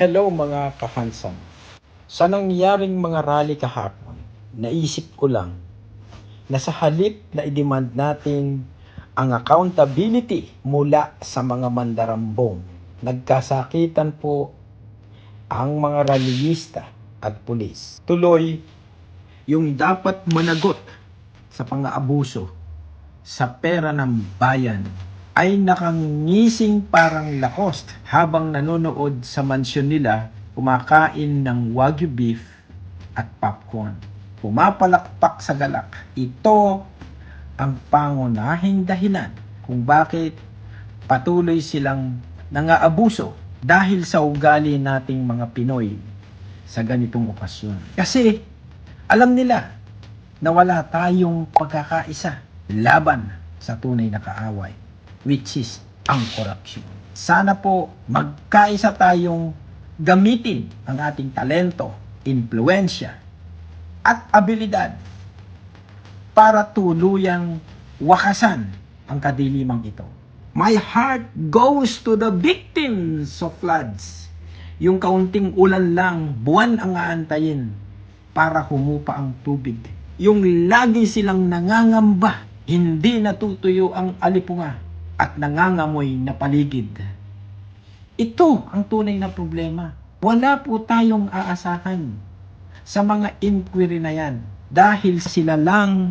Hello mga kahansan. Sa nangyaring mga rally kahapon, naisip ko lang na sa halip na i-demand natin ang accountability mula sa mga mandarambong, nagkasakitan po ang mga rallyista at pulis. Tuloy, yung dapat managot sa pang-aabuso sa pera ng bayan ay nakangising parang Lacoste habang nanonood sa mansyon nila kumakain ng Wagyu beef at popcorn. Pumapalakpak sa galak. Ito ang pangunahing dahilan kung bakit patuloy silang nangaabuso dahil sa ugali nating mga Pinoy sa ganitong okasyon. Kasi alam nila na wala tayong pagkakaisa laban sa tunay na kaaway, which is ang korupsyon. Sana po magkaisa tayong gamitin ang ating talento, impluensya, at abilidad para tuluyang wakasan ang kadilimang ito. My heart goes to the victims of floods. Yung kaunting ulan lang, buwan ang aantayin para humupa ang tubig. Yung lagi silang nangangamba, hindi natutuyo ang alipunga at nangangamoy na paligid. Ito ang tunay na problema. Wala po tayong aasahan sa mga inquiry na yan dahil sila lang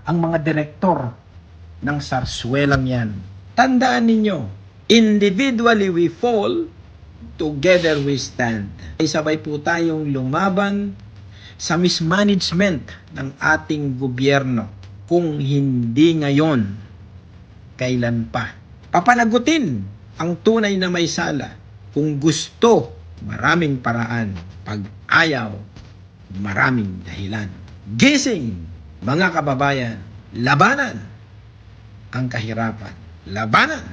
ang mga direktor ng sarswelang yan. Tandaan ninyo, individually we fall, together we stand. Ay sabay po tayong lumaban sa mismanagement ng ating gobyerno. Kung hindi ngayon, kailan pa? Papanagutin ang tunay na may sala. Kung gusto, maraming paraan. Pag ayaw, maraming dahilan. Gising, mga kababayan, labanan ang kahirapan. Labanan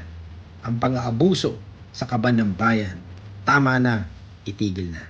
ang pang-aabuso sa kaban ng bayan. Tama na, itigil na.